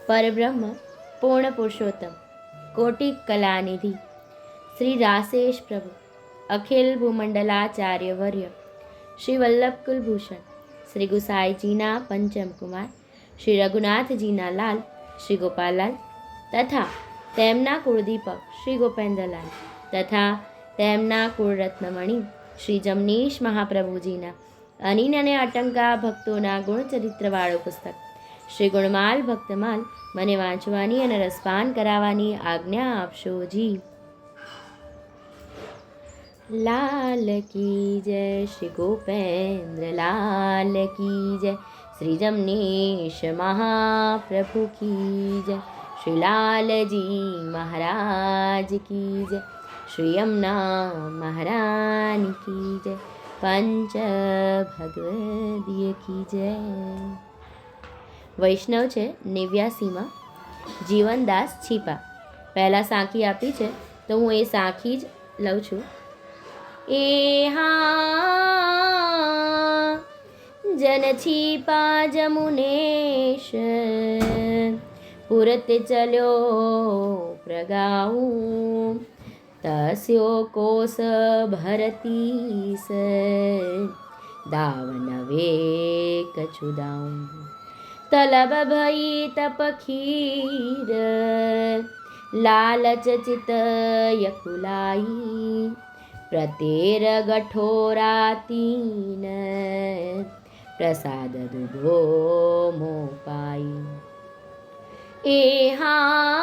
પરબ્રહ્મ પૂર્ણ પુરુષોત્તમ કોટિક કલાનિધિ શ્રી રાસેશ પ્રભુ અખિલ ભૂમંડલાચાર્ય વર્ય શ્રી વલ્લભ કુલભૂષણ શ્રી ગુસાઈજીના પંચમ કુમાર શ્રી રઘુનાથજીના લાલ શ્રી ગોપાલલાલ તથા તેમના કુળદીપક શ્રી ગોપેન્દ્રલાલ તથા તેમના કુળરત્નમણી શ્રી જમનીશ મહાપ્રભુજીના અનિન અને અટંકા ભક્તોના ગુણચરિત્રવાળું પુસ્તક શ્રી ગુણમાલ ભક્તમાલ મને વાંચવાની અને રસપાન કરાવવાની આજ્ઞા આપશો જી. લાલ કી જય શ્રી ગોપેન્દ્ર લાલ કી જય શ્રી જમનીશ મહાપ્રભુ કી જય શ્રી લાલજી મહારાજ કી જય શ્રી યમુના મહારાની કી જય પંચ ભગવદીય કી જય. વૈષ્ણવ છે 89માં જીવનદાસ છીપા. પહેલાં સાંખી આપી છે તો હું એ સાંખી જ લઉં છું. એ હા જન છીપા જમુનેશ પુરત ચલ્યો પ્રગાઉં તસ્યો કોસ ભરતીસ દાવન વેક છુદાઉં તલબ ભઈ તપખીર લાલચ ચિત યકુલાઈ પ્રતેર ગઠોરાતીન પ્રસાદ દુધો મોપાઈ. એ હા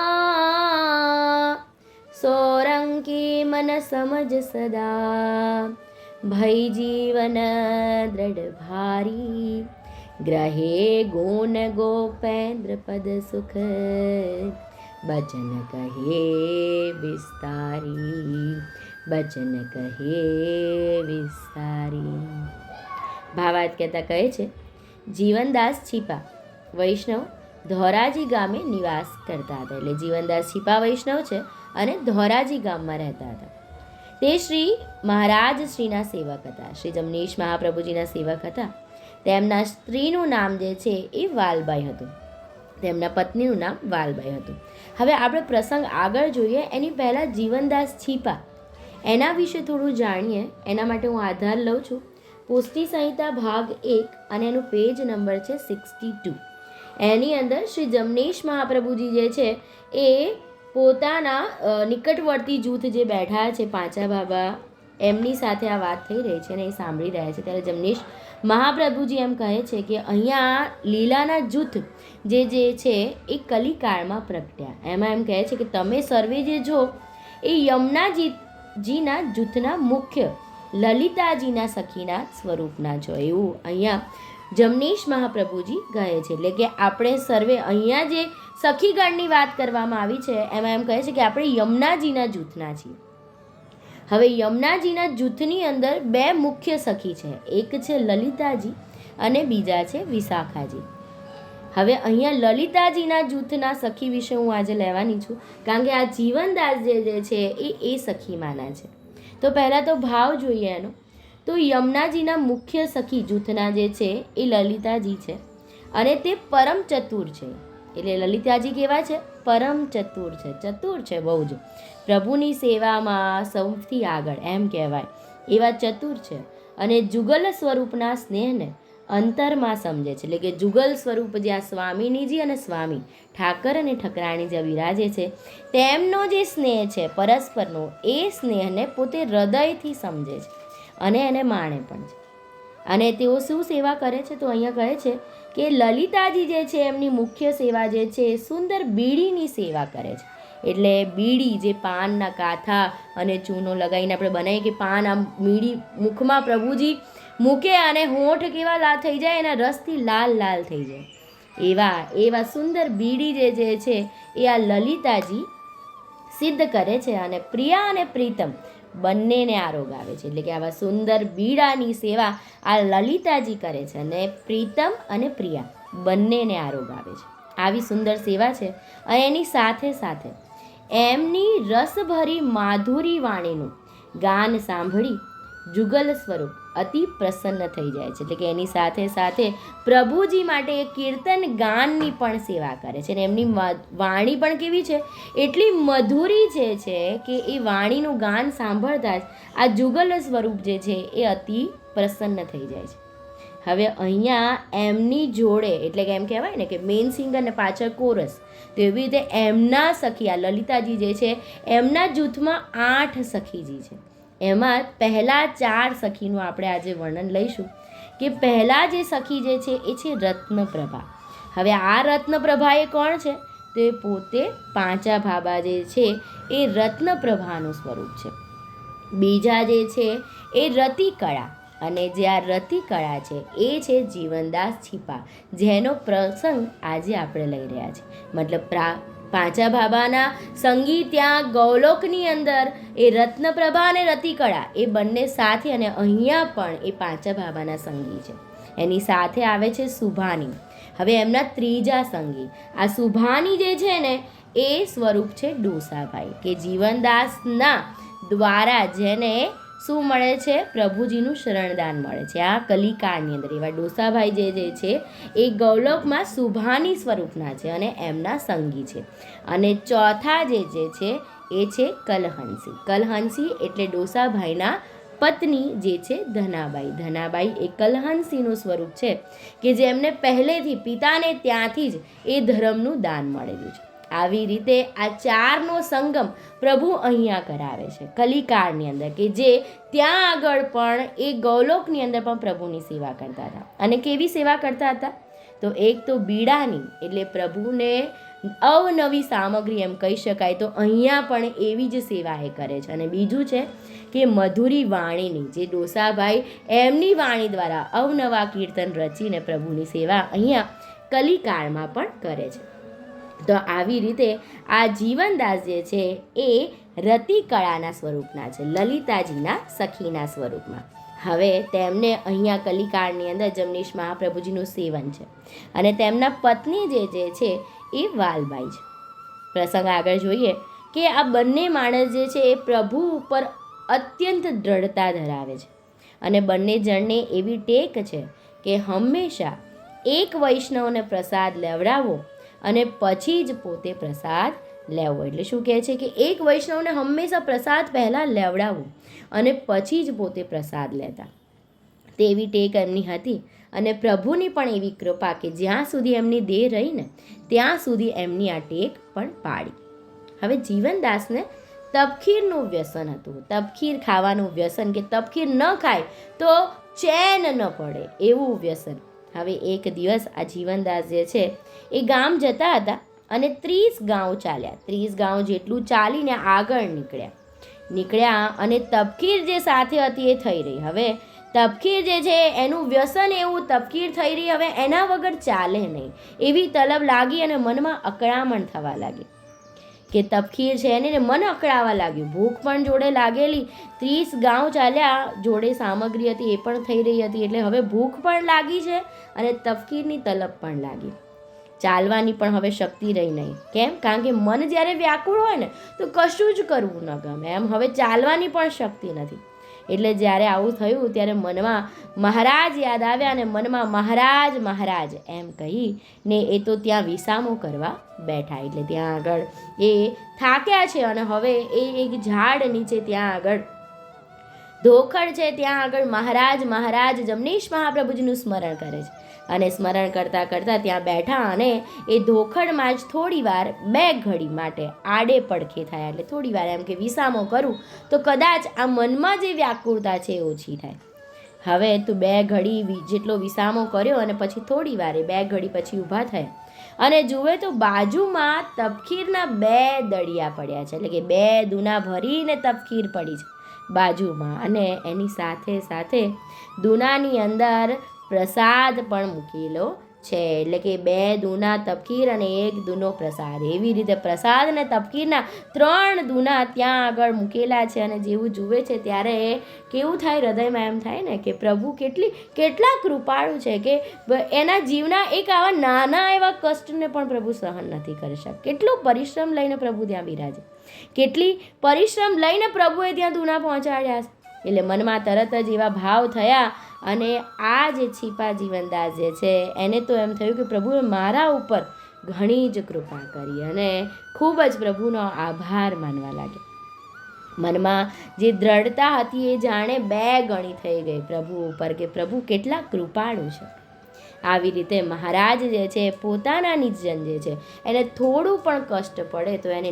સોરંકી મન સમજ સદા ભઈ જીવન દ્રઢ ભારી ગ્રહે ગુણ ગોપેન્દ્ર પદ સુખ બચન કહે વિસ્તારી બચન કહે વિસ્તારી. ભાવાર્થ કહેતા કહે છે જીવનદાસ છીપા વૈષ્ણવ ધોરાજી ગામે નિવાસ કરતા હતા. એટલે જીવનદાસ છીપા વૈષ્ણવ છે અને ધોરાજી ગામમાં રહેતા હતા. તે શ્રી મહારાજ શ્રીના સેવક હતા. શ્રી જમનીશ મહાપ્રભુજીના સેવક હતા. તેમના સ્ત્રીનું નામ જે છે એ વાલબાઈ હતું. તેમના પત્નીનું નામ વાલબાઈ હતું. હવે આપણે પ્રસંગ આગળ જોઈએ એની પહેલાં જીવનદાસ છીપા એના વિશે થોડું જાણીએ. એના માટે હું આધાર લઉં છું પુષ્ટિ સંહિતા ભાગ 1 અને એનું પેજ નંબર છે 62. એની અંદર શ્રી જમનીશ મહાપ્રભુજી જે છે એ પોતાના નિકટવર્તી જૂથ જે બેઠા છે પાંચા બાબા એમની સાથે આ વાત થઈ રહી છે અને એ સાંભળી રહ્યા છે. ત્યારે જમનીશ મહાપ્રભુજી એમ કહે છે કે અહીંયા લીલાના જૂથ જે છે એ કલિકાળમાં પ્રગટ્યા. એમાં એમ કહે છે કે તમે સર્વે જે જો એ યમુનાજીના જૂથના મુખ્ય લલિતાજીના સખીના સ્વરૂપના છો એવું અહીંયા જમનીશ મહાપ્રભુજી કહે છે. એટલે કે આપણે સર્વે અહીંયા જે સખીગણની વાત કરવામાં આવી છે એમાં એમ કહે છે કે આપણે યમુનાજીના જૂથના છીએ. હવે યમુનાજીના જૂથની અંદર 2 મુખ્ય સખી છે. એક છે લલિતાજી અને બીજા છે વિશાખાજી. હવે અહીંયા લલિતાજીના જૂથના સખી વિશે હું આજે લેવાની છું કારણ કે આ જીવનદાસ જે છે એ સખીમાંના છે. તો પહેલાં તો ભાવ જોઈએ એનો. તો યમુનાજીના મુખ્ય સખી જૂથના જે છે એ લલિતાજી છે અને તે પરમ ચતુર છે. એટલે લલિતાજી કેવા છે? પરમ ચતુર છે. ચતુર છે બહુ જ. પ્રભુની સેવામાં સૌથી આગળ એમ કહેવાય એવા ચતુર છે અને જુગલ સ્વરૂપના સ્નેહને અંતરમાં સમજે છે. એટલે કે જુગલ સ્વરૂપ જ્યાં સ્વામિનીજી અને સ્વામી ઠાકર અને ઠકરાણી જે વિરાજે છે તેમનો જે સ્નેહ છે પરસ્પરનો એ સ્નેહને પોતે હૃદયથી સમજે છે અને એને માણે પણ છે. અને તેઓ શું સેવા કરે છે? તો અહીંયા કહે છે કે લલિતાજી જે છે એમની મુખ્ય સેવા જે છે એ સુંદર બીડીની સેવા કરે છે. એટલે બીડી જે પાનના કાથા અને ચૂનો લગાવીને આપણે બનાવીએ કે પાન આમ બીડી મુખમાં પ્રભુજી મૂકે અને હોઠ કેવા થઈ જાય એના રસથી લાલ લાલ થઈ જાય એવા સુંદર બીડી જે છે એ આ લલિતાજી સિદ્ધ કરે છે અને પ્રિયા અને પ્રીતમ બંનેને આરોગ આવે છે. એટલે કે આવા સુંદર બીડાની સેવા આ લલિતાજી કરે છે અને પ્રીતમ અને પ્રિયા બંનેને આરોગ આવે છે. આવી સુંદર સેવા છે અને એની સાથે સાથે એમની રસભરી માધુરી વાણીનું ગાન સાંભળી જુગલ સ્વરૂપ અતિ પ્રસન્ન થઈ જાય છે. એટલે કે એની સાથે સાથે પ્રભુજી માટે એ કીર્તન ગાનની પણ સેવા કરે છે. અને એમની વાણી પણ કેવી છે, એટલી મધુરી છે કે એ વાણીનું ગાન સાંભળતા જ આ જુગલ સ્વરૂપ જે છે એ અતિ પ્રસન્ન થઈ જાય છે. હવે અહીંયા એમની જોડે, એટલે કે એમ કહેવાય ને કે મેઇન સિંગર ને પાછળ કોરસ, તો એવી રીતે એમના સખી, આ લલિતાજી જે છે એમના જૂથમાં 8 સખીજી છે. એમાં પહેલા 4 સખીનું આપણે આજે વર્ણન લઈશું. કે પહેલા જે સખી જે છે એ છે રત્નપ્રભા. હવે આ રત્નપ્રભા એ કોણ છે? તો એ પોતે પાંચા ભાભા જે છે એ રત્નપ્રભાનું સ્વરૂપ છે. બીજા જે છે એ રતિકળા, અને જે આ રતિકળા છે એ છે જીવનદાસ છીપા, જેનો પ્રસંગ આજે આપણે લઈ રહ્યા છીએ. મતલબ પાંચા ભાભાના સંગી ત્યાં ગૌલોકની અંદર એ રત્નપ્રભા અને રતિકળા એ બંને સાથે, અને અહીંયા પણ એ પાંચા ભાભાના સંગી છે. એની સાથે આવે છે સુભાની. હવે એમના ત્રીજા સંગી આ સુભાની જે છે ને એ સ્વરૂપ છે ડોસાભાઈ, કે જીવનદાસના દ્વારા જેને શું મળે છે? પ્રભુજીનું શરણદાન મળે છે આ કલિકાળની અંદર. એવા ડોસાભાઈ જે છે એ ગૌલોકમાં સુભાની સ્વરૂપના છે અને એમના સંગી છે. અને ચોથા જે છે એ છે કલહંસી. કલહંસી એટલે ડોસાભાઈના પત્ની જે છે ધનાબાઈ. ધનાબાઈ એ કલહંસીનું સ્વરૂપ છે કે જેમને પહેલેથી પિતાને ત્યાંથી જ એ ધર્મનું દાન મળેલું છે. આવી રીતે આ 4નો સંગમ પ્રભુ અહીંયા કરાવે છે કલિકાળની અંદર, કે જે ત્યાં આગળ પણ એ ગૌલોકની અંદર પણ પ્રભુની સેવા કરતા હતા. અને કેવી સેવા કરતા હતા? તો એક તો બીડાની, એટલે પ્રભુને અવનવી સામગ્રી એમ કહી શકાય, તો અહીંયા પણ એવી જ સેવા એ કરે છે. અને બીજું છે કે મધુરી વાણીની, જે ડોસાભાઈ એમની વાણી દ્વારા અવનવા કીર્તન રચીને પ્રભુની સેવા અહીંયા કલિકાળમાં પણ કરે છે. તો આવી રીતે આ જીવનદાસ જે છે એ રતિકળાના સ્વરૂપના છે, લલિતાજીના સખીના સ્વરૂપમાં. હવે તેમને અહીંયા કલિકાળની અંદર જમનીશ મહાપ્રભુજીનું સેવન છે. અને તેમના પત્ની જે છે એ વાલબાઈ છે. પ્રસંગ આગળ જોઈએ કે આ બંને માણસ જે છે એ પ્રભુ ઉપર અત્યંત દ્રઢતા ધરાવે છે. અને બંને જણને એવી ટેક છે કે હંમેશા એક વૈષ્ણવને પ્રસાદ લેવડાવો અને પછી જ પોતે પ્રસાદ લેવો. એટલે શું કહે છે કે એક વૈષ્ણવને હંમેશા પ્રસાદ પહેલાં લેવડાવવું અને પછી જ પોતે પ્રસાદ લેતા, તેવી ટેક એમની હતી. અને પ્રભુની પણ એવી કૃપા કે જ્યાં સુધી એમની દેહ રહીને ત્યાં સુધી એમની આ ટેક પણ પાડી. હવે જીવનદાસને તપખીરનું વ્યસન હતું, તપખીર ખાવાનું વ્યસન, કે તપખીર ન ખાય તો ચેન ન પડે એવું વ્યસન. હવે એક દિવસ આ જીવનદાસ જે છે એ ગામ જતા હતા અને 30 ગાંવ ચાલ્યા. 30 ગાંવ જેટલું ચાલીને આગળ નીકળ્યા અને તપખીર જે સાથે હતી એ થઈ રહી. હવે તપખીર જે છે એનું વ્યસન એવું, તપખીર થઈ રહી, હવે એના વગર ચાલે નહીં એવી તલબ લાગી અને મનમાં અકળામણ થવા લાગી કે તપખીર છે એને મન અકળાવા લાગ્યું. ભૂખ પણ જોડે લાગેલી, 30 ગાંવ ચાલ્યા, જોડે સામગ્રી હતી એ પણ થઈ રહી હતી. એટલે હવે ભૂખ પણ લાગી છે અને તપખીરની તલબ પણ લાગી. ચાલવાની પણ હવે શક્તિ રહી નહીં. કેમ? કારણ કે મન જ્યારે વ્યાકુળ હોય ને તો કશું જ કરવું ન ગમે. એમ હવે ચાલવાની પણ શક્તિ નથી. એટલે જ્યારે આવું થયું ત્યારે મનમાં મહારાજ યાદ આવ્યા અને મનમાં મહારાજ મહારાજ એમ કહીને એ તો ત્યાં વિસામો કરવા બેઠા. એટલે ત્યાં આગળ એ થાક્યા છે અને હવે એ એક ઝાડ નીચે ત્યાં આગળ ધોખડ છે, ત્યાં આગળ મહારાજ મહારાજ જમનીશ મહાપ્રભુજીનું સ્મરણ કરે છે. અને સ્મરણ કરતાં કરતાં ત્યાં બેઠા અને એ ધોખડમાં જ થોડી વાર 2 ઘડી માટે આડે પડખે થયા. એટલે થોડી વાર એમ કે વિસામો કરું તો કદાચ આ મનમાં જે વ્યાકુળતા છે એ ઓછી થાય. હવે તો 2 ઘડી જેટલો વિસામો કર્યો અને પછી થોડી વારે 2 ઘડી પછી ઊભા થયા અને જુએ તો બાજુમાં તપખીરના 2 દળિયા પડ્યા છે. એટલે કે 2 દૂના ભરીને તપખીર પડી છે બાજુમાં, અને એની સાથે સાથે દૂનાની અંદર પ્રસાદ પણ મૂકેલો છે. એટલે કે 2 દૂના તપકીર અને 1 દૂનો પ્રસાદ, એવી રીતે પ્રસાદ અને તપકીરના 3 દૂના ત્યાં આગળ મૂકેલા છે. અને જેવું જુએ છે ત્યારે કેવું થાય, હૃદયમાં એમ થાય ને કે પ્રભુ કેટલા કૃપાળુ છે કે એના જીવના એક આવા નાના એવા કષ્ટને પણ પ્રભુ સહન નથી કરી શકતા. કેટલો પરિશ્રમ લઈને પ્રભુ ત્યાં બિરાજે, કેટલી પરિશ્રમ લઈને પ્રભુએ ત્યાં દૂના પહોંચાડ્યા છે. એટલે મનમાં તરત જ એવા ભાવ થયા અને આ જે છીપા જીવનદાસ જે છે એને તો એમ થયું કે પ્રભુએ મારા ઉપર ઘણી જ કૃપા કરી અને ખૂબ જ પ્રભુનો આભાર માનવા લાગ્યા. મનમાં જે દ્રઢતા હતી એ જાણે 2 ગણી થઈ ગઈ પ્રભુ ઉપર કે પ્રભુ કેટલા કૃપાળુ છે. આવી રીતે મહારાજ જે છે પોતાના નિજજન જે છે એને થોડું પણ કષ્ટ પડે તો એને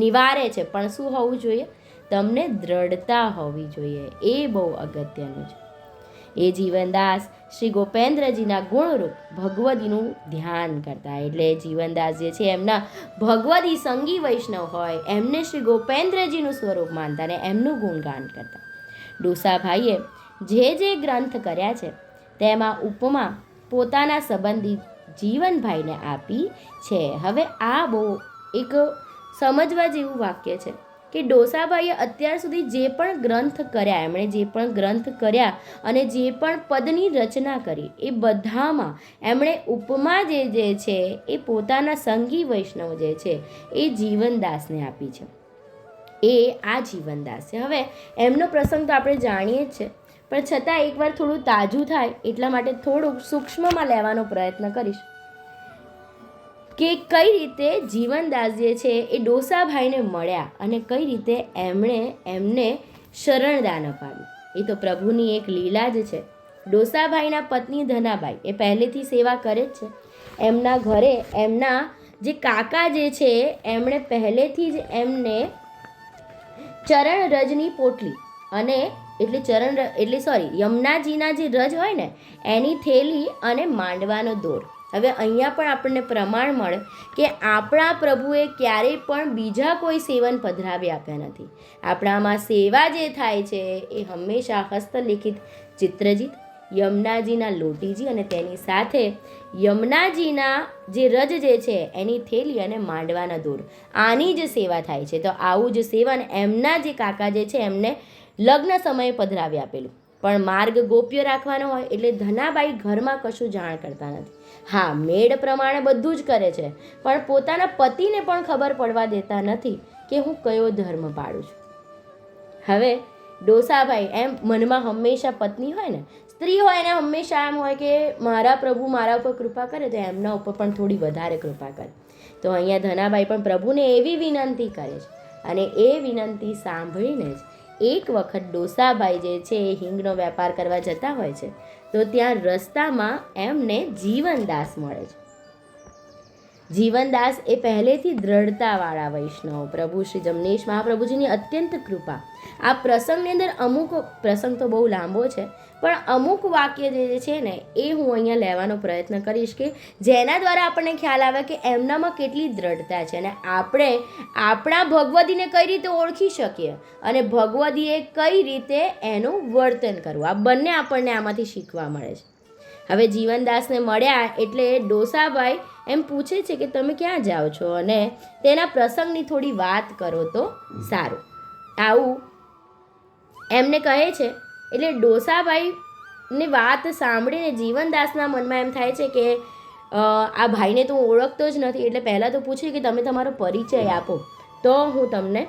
નિવારે છે, પણ શું હોવું જોઈએ? તમને દ્રઢતા હોવી જોઈએ. એ બહુ અગત્યનું છે. એ જીવનદાસ શ્રી ગોપેન્દ્રજીના ગુણરૂપ ભગવદીનું ધ્યાન કરતા. એટલે જીવનદાસ જે છે એમના ભગવદી સંગી વૈષ્ણવ હોય એમને શ્રી ગોપેન્દ્રજીનું સ્વરૂપ માનતા અને એમનું ગુણગાન કરતા. ડોસાભાઈએ જે ગ્રંથ કર્યા છે તેમાં ઉપમા પોતાના સંબંધી જીવનભાઈને આપી છે. હવે આ બહુ એક સમજવા જેવું વાક્ય છે કે ડોસાભાઈએ અત્યાર સુધી જે પણ ગ્રંથ કર્યા, એમણે જે પણ ગ્રંથ કર્યા અને જે પણ પદની રચના કરી એ બધામાં એમણે ઉપમા જે છે એ પોતાના સંગી વૈષ્ણવ જે છે એ જીવનદાસને આપી છે. એ આ જીવનદાસ છે. હવે એમનો પ્રસંગ તો આપણે જાણીએ જ છે, પણ છતાં એકવાર થોડું તાજું થાય એટલા માટે થોડુંક સૂક્ષ્મમાં લેવાનો પ્રયત્ન કરીશ કે કઈ રીતે જીવનદાસ જે છે એ ડોસાભાઈને મળ્યા અને કઈ રીતે એમને શરણદાન અપાવ્યું. એ તો પ્રભુની એક લીલા જ છે. ડોસાભાઈના પત્ની ધનાબાઈ એ પહેલેથી સેવા કરે જ છે. એમના ઘરે એમના જે કાકા જે છે એમણે પહેલેથી જ એમને ચરણ રજની પોટલી અને યમુનાજીના જે રજ હોય ને એની થેલી અને માંડવાનો દોર. હવે અહીંયા પણ આપણને પ્રમાણ મળે કે આપણા પ્રભુએ ક્યારેય પણ બીજા કોઈ સેવન પધરાવી આપ્યા નથી. આપણામાં સેવા જે થાય છે એ હંમેશા હસ્તલિખિત ચિત્રજીત, યમુનાજીના લોટીજી અને તેની સાથે યમુનાજીના જે રજ જે છે એની થેલી અને માંડવાના દોર, આની જ સેવા થાય છે. તો આવું જ સેવન એમના જે કાકા જે છે એમને લગ્ન સમયે પધરાવી આપેલું. પણ માર્ગ ગોપ્ય રાખવાનો હોય એટલે ધનાબાઈ ઘરમાં કશું જાણ કરતા નથી. હા, મેળ પ્રમાણે બધું જ કરે છે, પણ પોતાના પતિને પણ ખબર પડવા દેતા નથી કે હું કયો ધર્મ પાળું છું. હવે ડોસાભાઈ એમ મનમાં હંમેશા પત્ની હોય ને, સ્ત્રી હોય એને હંમેશા એમ હોય કે મારા પ્રભુ મારા ઉપર કૃપા કરે તો એમના ઉપર પણ થોડી વધારે કૃપા કરે. તો અહીંયા ધનાબાઈ પણ પ્રભુને એવી વિનંતી કરે છે અને એ વિનંતી સાંભળીને જ એક વખત ડોસાભાઈ જે છે એ હિંગનો વેપાર કરવા જતા હોય છે તો ત્યાં રસ્તામાં એમને જીવનદાસ મળે છે. જીવનદાસ એ પહેલેથી દ્રઢતાવાળા વૈષ્ણવ, પ્રભુ શ્રી જમનેશ મહાપ્રભુજીની અત્યંત કૃપા. આ પ્રસંગની અંદર અમુક પ્રસંગ તો બહુ લાંબો છે, પણ અમુક વાક્ય જે છે ને એ હું અહીંયા લેવાનો પ્રયત્ન કરીશ કે જેના દ્વારા આપણને ખ્યાલ આવે કે એમનામાં કેટલી દ્રઢતા છે અને આપણે આપણા ભગવદીને કઈ રીતે ઓળખી શકીએ અને ભગવદીએ કઈ રીતે એનું વર્તન કરવું. આ બંને આપણને આમાંથી શીખવા મળે છે. હવે જીવનદાસને મળ્યા એટલે ડોસાભાઈ એમ પૂછે છે કે તમે ક્યાં જાઓ છો અને તેના પ્રસંગની થોડી વાત કરો તો સારું. આવું એમને કહે છે એટલે ડોસાભાઈની વાત સાંભળીને જીવનદાસના મનમાં એમ થાય છે કે આ ભાઈને તો હું ઓળખતો જ નથી, એટલે પહેલાં તો પૂછે કે તમે તમારો પરિચય આપો તો હું તમને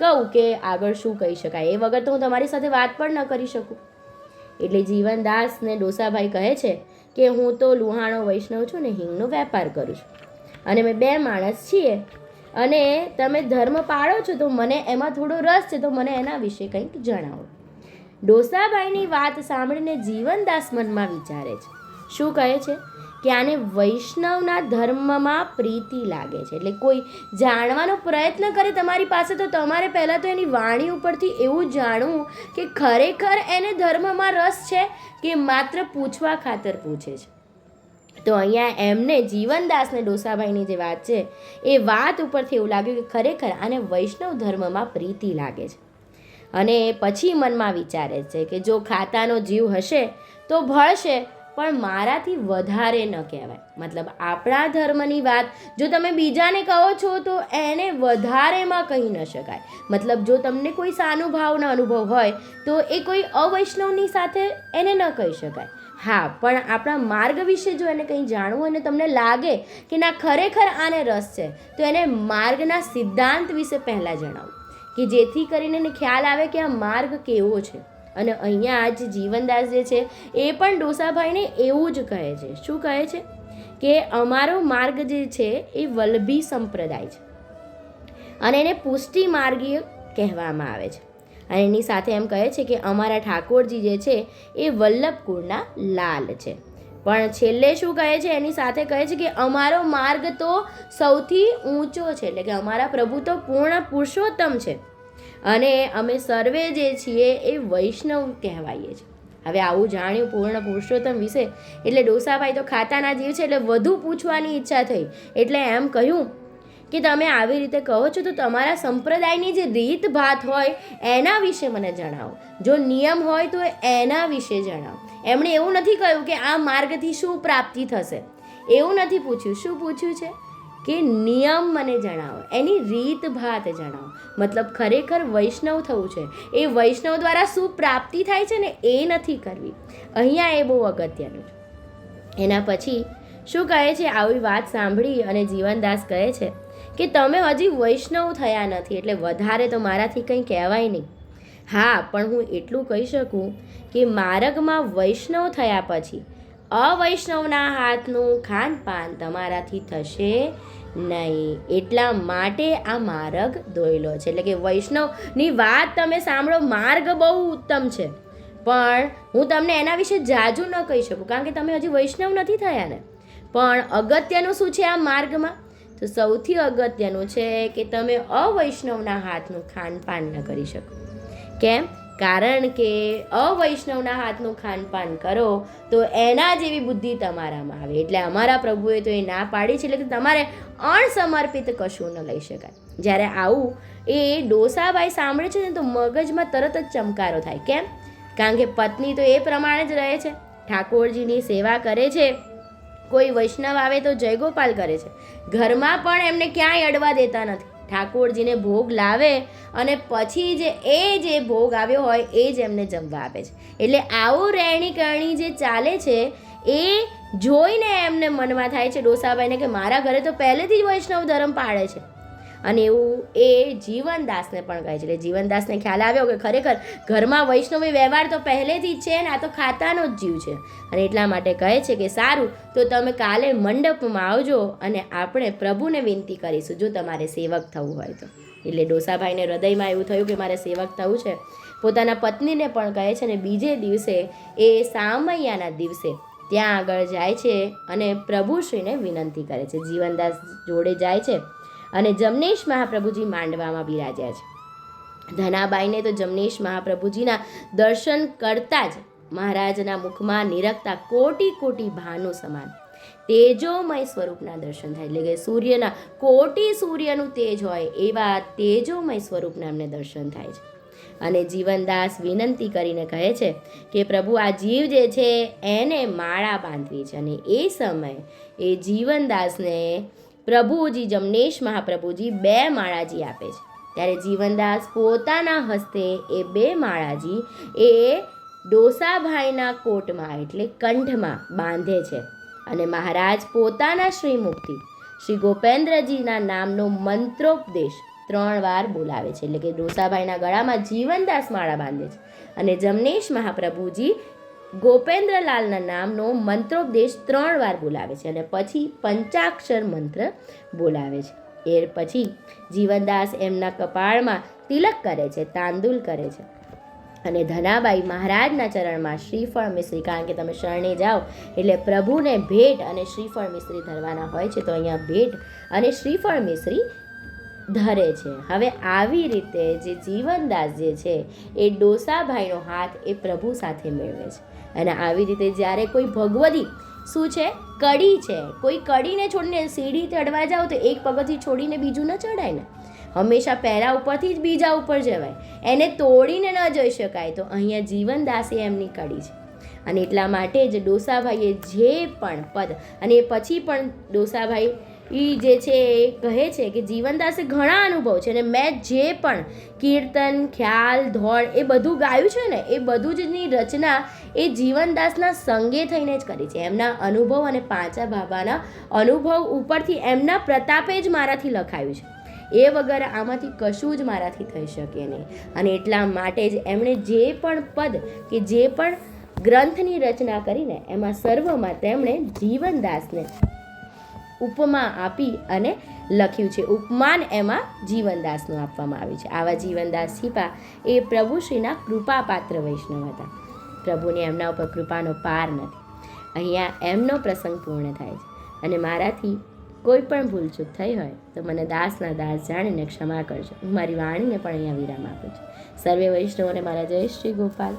કહું કે આગળ શું કહી શકાય. એ વગર તો હું તમારી સાથે વાત પણ ન કરી શકું. એટલે જીવનદાસને ડોસાભાઈ કહે છે કે હું તો લુહાણો વૈષ્ણવ છું ને હિંગનો વેપાર કરું છું અને અમે 2 માણસ છીએ અને તમે ધર્મ પાળો છો તો મને એમાં થોડો રસ છે, તો મને એના વિશે કંઈક જણાવો. ડોસાભાઈની વાત સાંભળીને જીવનદાસ મનમાં વિચારે છે. શું કહે છે કે આને વૈષ્ણવના ધર્મમાં પ્રીતિ લાગે છે. એટલે કોઈ જાણવાનો પ્રયત્ન કરે તમારી પાસે તો તમારે પહેલાં તો એની વાણી ઉપરથી એવું જાણવું કે ખરેખર એને ધર્મમાં રસ છે કે માત્ર પૂછવા ખાતર પૂછે છે. તો અહીંયા એમને જીવનદાસને ડોસાભાઈની જે વાત છે એ વાત ઉપરથી એવું લાગ્યું કે ખરેખર આને વૈષ્ણવ ધર્મમાં પ્રીતિ લાગે છે. અને પછી મનમાં વિચારે છે કે જો ખાતાનો જીવ હશે તો ભળશે, પણ મારાથી વધારે ન કહેવાય. મતલબ આપણા ધર્મની વાત જો તમે બીજાને કહો છો તો એને વધારેમાં કહી ન શકાય. મતલબ જો તમને કોઈ સાનુભાવનો અનુભવ હોય તો એ કોઈ અવૈષ્ણવની સાથે એને ન કહી શકાય. હા, પણ આપણા માર્ગ વિશે જો એને કંઈ જાણવું અને તમને લાગે કે ના ખરેખર આને રસ છે તો એને માર્ગના સિદ્ધાંત વિશે પહેલાં જણાવો કે જેથી કરીને એને ખ્યાલ આવે કે આ માર્ગ કેવો છે. અને અહીંયા જ જીવનદાસ જે છે એ પણ ડોસાભાઈને એવું જ કહે છે. શું કહે છે કે અમારો માર્ગ જે છે એ વલ્લભી સંપ્રદાય છે અને એને પુષ્ટિ માર્ગીય કહેવામાં આવે છે. અને એની સાથે એમ કહે છે કે અમારા ઠાકોરજી જે છે એ વલ્લભ કુળના લાલ છે. પણ છેલ્લે શું કહે છે, એની સાથે કહે છે કે અમારો માર્ગ તો સૌથી ઊંચો છે, એટલે કે અમારા પ્રભુ તો પૂર્ણ પુરુષોત્તમ છે અને અમે સર્વે જે છીએ એ વૈષ્ણવ કહેવાઈએ છીએ. હવે આવું જાણ્યું પૂર્ણ પુરુષોત્તમ વિશે એટલે ડોસાભાઈ તો ખાતાના જીવ છે, એટલે વધુ પૂછવાની ઈચ્છા થઈ. એટલે એમ કહ્યું કે તમે આવી રીતે કહો છો તો તમારા સંપ્રદાયની જે રીત ભાત હોય એના વિશે મને જણાવો, જો નિયમ હોય તો એના વિશે જણાવો. એમણે એવું નથી કહ્યું કે આ માર્ગથી શું પ્રાપ્તિ થશે, એવું નથી પૂછ્યું. શું પૂછ્યું છે કે નિયમ મને જણાવો, એની રીત ભાત જણાવો. મતલબ ખરેખર વૈષ્ણવ થવું છે, એ વૈષ્ણવ દ્વારા શું પ્રાપ્તિ થાય છે ને એ નથી કરવી. અહીંયા એ બહુ અગત્યનું છે. એના પછી શું કહે છે, આવી વાત સાંભળી અને જીવનદાસ કહે છે કે તમે હજી વૈષ્ણવ થયા નથી, એટલે વધારે તો મારાથી કંઈ કહેવાય નહીં. હા, પણ હું એટલું કહી શકું કે માર્ગમાં વૈષ્ણવ થયા પછી અવૈષ્ણવના હાથનું ખાનપાન તમારાથી થશે નહીં. એટલા માટે આ માર્ગ દોરેલો છે. એટલે કે વૈષ્ણવની વાત તમે સાંભળો, માર્ગ બહુ ઉત્તમ છે, પણ હું તમને એના વિશે જાજુ ન કહી શકું કારણ કે તમે હજી વૈષ્ણવ નથી થયા ને. પણ અગત્યનું શું છે આ માર્ગમાં, તો સૌથી અગત્યનું છે કે તમે અવૈષ્ણવના હાથનું ખાનપાન ન કરી શકો. કેમ? કારણ કે અવૈષ્ણવના હાથનું ખાનપાન કરો તો એના જેવી બુદ્ધિ તમારામાં આવે. એટલે અમારા પ્રભુએ તો એ ના પાડી છે, એટલે કે તમારે અણસમર્પિત કશું ન લઈ શકાય. જ્યારે આવું એ ડોસાભાઈ સાંભળે છે ને તો મગજમાં તરત જ ચમકારો થાય. કેમ? કારણ કે પત્ની તો એ પ્રમાણે જ રહે છે, ઠાકોરજીની સેવા કરે છે, કોઈ વૈષ્ણવ આવે તો જયગોપાલ કરે છે, ઘરમાં પણ એમને ક્યાંય અડવા દેતા નથી. ઠાકોરજીને ભોગ લાવે અને પછી જે ભોગ આવ્યો હોય એ જ એમને જમવા આપે છે. એટલે આવું રહેણી કરણી જે ચાલે છે એ જોઈને એમને મનમાં થાય છે ડોસાભાઈને કે મારા ઘરે તો પહેલેથી જ વૈષ્ણવ ધર્મ પાળે છે. અને એવું એ જીવનદાસને પણ કહે છે. એટલે જીવનદાસને ખ્યાલ આવ્યો કે ખરેખર ઘરમાં વૈષ્ણવી વ્યવહાર તો પહેલેથી જ છે ને, આ તો ખાતાનો જ જીવ છે. અને એટલા માટે કહે છે કે સારું, તો તમે કાલે મંડપમાં આવજો અને આપણે પ્રભુને વિનંતી કરીશું જો તમારે સેવક થવું હોય તો. એટલે ડોસાભાઈને હૃદયમાં એવું થયું કે મારે સેવક થવું છે. પોતાના પત્નીને પણ કહે છે. અને બીજે દિવસે એ સામૈયાના દિવસે ત્યાં આગળ જાય છે અને પ્રભુશ્રીને વિનંતી કરે છે. જીવનદાસ જોડે જાય છે અને જમનેશ મહાપ્રભુજી માંડવામાં બિરાજ્યા છે. ધનાબાઈને તો જમનેશ મહાપ્રભુજીના દર્શન કરતા જ મહારાજના મુખમાં નિરખતા કોટી કોટી ભાનુ સમાન તેજોમય સ્વરૂપના દર્શન થાય. એટલે કે સૂર્યના કોટી સૂર્યનું તેજ હોય એવા તેજોમય સ્વરૂપના એમને દર્શન થાય છે. અને જીવનદાસ વિનંતી કરીને કહે છે કે પ્રભુ આ જીવ જે છે એને માળા બાંધવી છે. અને એ સમયે એ જીવનદાસને પ્રભુજી જમનેશ મહાપ્રભુજી 2 માળાજી આપે છે. ત્યારે જીવનદાસ પોતાના હસ્તે એ 2 માળાજી એ ડોસાભાઈના કોટમાં એટલે કંઠમાં બાંધે છે. અને મહારાજ પોતાના શ્રીમુખથી શ્રી ગોપેન્દ્રજીના નામનો મંત્રોપદેશ 3 વાર બોલાવે છે. એટલે કે ડોસાભાઈના ગળામાં જીવનદાસ માળા બાંધે છે અને જમનેશ મહાપ્રભુજી ગોપેન્દ્રલાલના નામનો મંત્રોપદેશ 3 વાર બોલાવે છે અને પછી પંચાક્ષર મંત્ર બોલાવે છે. એ પછી જીવનદાસ એમના કપાળમાં તિલક કરે છે, તાંદુલ કરે છે અને ધનાબાઈ મહારાજના ચરણમાં શ્રીફળ મિશ્રી, કારણ કે તમે શરણે જાઓ એટલે પ્રભુને ભેટ અને શ્રીફળ મિશ્રી ધરવાના હોય છે, તો અહીંયા ભેટ અને શ્રીફળ મિશ્રી ધરે છે. હવે આવી રીતે જે જીવનદાસ જે છે એ ડોસાભાઈનો હાથ એ પ્રભુ સાથે મેળવે છે. અને આવી રીતે જ્યારે કોઈ ભગવદી શું છે, કડી છે, કોઈ કડીને છોડીને સીડી ચડવા જાઓ તો એક પગથી છોડીને બીજું ન ચડાય ને, હંમેશા પહેલા ઉપરથી જ બીજા ઉપર જવાય, એને તોડીને ન જઈ શકાય. તો અહીંયા જીવનદાસે એમની કડી છે. અને એટલા માટે જ ડોસાભાઈએ જે પણ પદ, અને એ પછી પણ ડોસાભાઈ જે છે એ કહે છે કે જીવનદાસે ઘણા અનુભવ છે અને મેં જે પણ કીર્તન, ખ્યાલ, ધોળ એ બધું ગાયું છે ને એ બધું જની રચના એ જીવનદાસના સંગે થઈને જ કરી છે. એમના અનુભવ અને પાંચા બાબાના અનુભવ ઉપરથી એમના પ્રતાપે જ મારાથી લખાયું છે. એ વગર આમાંથી કશું જ મારાથી થઈ શકે નહીં. અને એટલા માટે જ એમણે જે પણ પદ કે જે પણ ગ્રંથની રચના કરીને એમાં સર્વમાં તેમણે જીવનદાસને ઉપમા આપી અને લખ્યું છે. ઉપમાન એમાં જીવનદાસનું આપવામાં આવ્યું છે. આવા જીવનદાસ છીપા એ પ્રભુશ્રીના કૃપાપાત્ર વૈષ્ણવ હતા. પ્રભુને એમના ઉપર કૃપાનો પાર નથી. અહીંયા એમનો પ્રસંગ પૂર્ણ થાય છે. અને મારાથી કોઈ પણ ભૂલચૂક થઈ હોય તો મને દાસના દાસ જાણીને ક્ષમા કરજો. હું મારી વાણીને પણ અહીંયા વિરામ આપું છું. સર્વે વૈષ્ણવોને મારા જય શ્રી ગોપાલ.